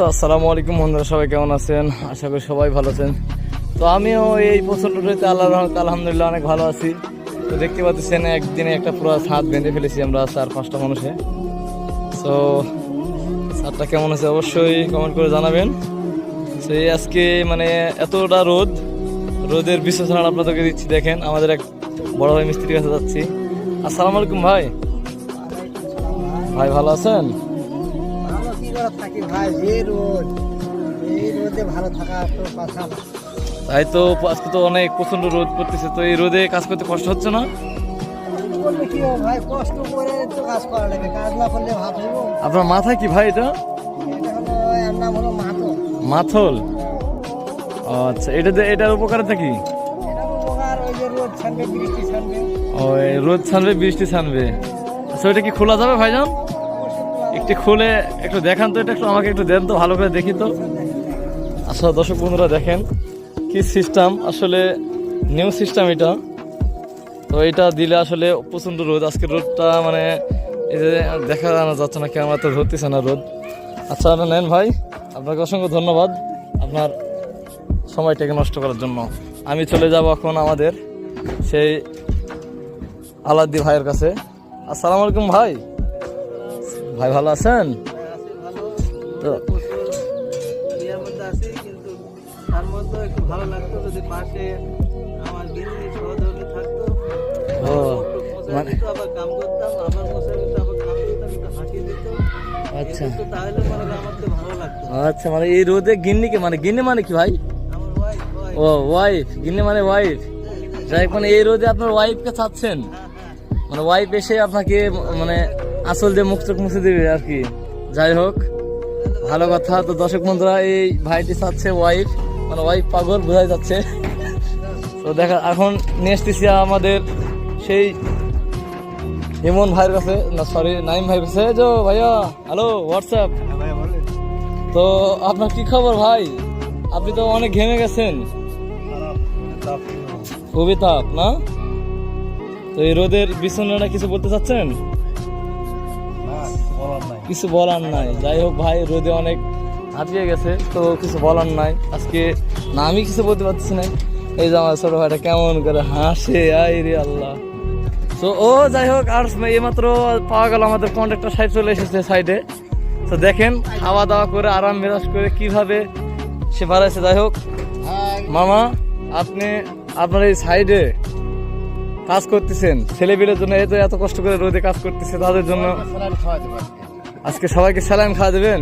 আসসালামু আলাইকুম বন্ধুরা, সবাই কেমন আছেন? আশা করি সবাই ভালো আছেন। তো আমিও এই প্রচন্ড রয়েছে আল্লাহর রহমতে আলহামদুলিল্লাহ অনেক ভালো আছি। তো দেখতে পাচ্ছেন একদিনে একটা পুরো ছাদ বেঁধে ফেলেছি আমরা 4-5টা মানুষে। তো ছাদটা কেমন আছে অবশ্যই কমেন্ট করে জানাবেন। সেই আজকে মানে এতটা রোদের বিশ্লেষণ আপনাদেরকে দিচ্ছি। দেখেন আমাদের এক বড় ভাই মিস্ত্রির কাছে যাচ্ছি। আসসালামু আলাইকুম ভাই। ভাই ভালো আছেন? তাই তো আজকে তো অনেক প্রচন্ড রোদ পড়তেছে, তো এই রোদে কাজ করতে কষ্ট হচ্ছে না? আপনার মাথায় কি ভাই এটা? মাথল। আচ্ছা, এটার উপকারে থাকি রোদ ছানবে বৃষ্টি ছানবে। আচ্ছা, ওইটা কি খোলা যাবে ভাইজান? একটু খুলে একটু দেখান তো, এটা একটু আমাকে একটু দেন তো, ভালো করে দেখি তো। আচ্ছা দর্শক বন্ধুরা দেখেন কি সিস্টেম, আসলে নিউ সিস্টেম এটা। তো এটা দিলে আসলে প্রচণ্ড রোদ, আজকে রোদটা মানে এই যে দেখা জানা যাচ্ছে না, কেমন তো ধরতেছে না রোদ। আচ্ছা নেন ভাই, আপনাকে অসংখ্য ধন্যবাদ আপনার সময়টাকে নষ্ট করার জন্য। আমি চলে যাব এখন আমাদের সেই আলাদি ভাইয়ের কাছে। আসসালামু আলাইকুম ভাই। ভাই ভালো আছেন? তো আচ্ছা আচ্ছা, মানে এই রোদে গিন্নিকে মানে গিন্নি মানে কি ভাই? ও ওয়াইফ, গিন্নি মানে ওয়াইফ। যাই মানে এই রোদে আপনার ওয়াইফকে চাচ্ছেন, মানে ওয়াইফ এসে আপনাকে মানে আসল দিয়ে মুখ চোখ মুছে দিবে আর কি। যাই হোক ভালো কথা। তো দর্শক বন্ধুরা এই ভাইটি চাচ্ছে ওয়াইফ, মানে ওয়াইফ পাগল বোঝাই যাচ্ছে। তো দেখা এখন নিয়ে এসতেছি আমাদের সেই ইমন ভাইয়ের কাছে, না সরি নাইম ভাইয়ের কাছে। যো ভাইয়া, হ্যালো হোয়াটসঅ্যাপ। তো আপনার কি খবর ভাই? আপনি তো অনেক ঘেমে গেছেন, খুবই তাপ না? তো এই রোদের বিছানাটা কিছু বলতে চাচ্ছেন? কিছু বলার নাই। যাই হোক ভাই, রোদে অনেক হাঁপিয়ে গেছে, তো কিছু বলার নাই আজকে। না আমি কিছু বলতে পারছি না। এই যে আমার ছোট ভাইটা কেমন করে হাসে, আই রে আল্লাহ। তো ও যাই হোক, আর এইমাত্র পাওয়া গেল আমাদের কন্ট্রাক্টর সাহেব চলে এসেছে সাইডে। তো দেখেন খাওয়া দাওয়া করে আরাম মেরাজ করে কিভাবে সে বাড়াইছে। যাই হোক মামা, আপনি আপনার এই সাইডে কাজ করতেছেন ছেলেপিলের জন্য, এত কষ্ট করে রোদে কাজ করতেছে তাদের জন্য আজকে সবাইকে স্যালাইন খাওয়া দেবেন।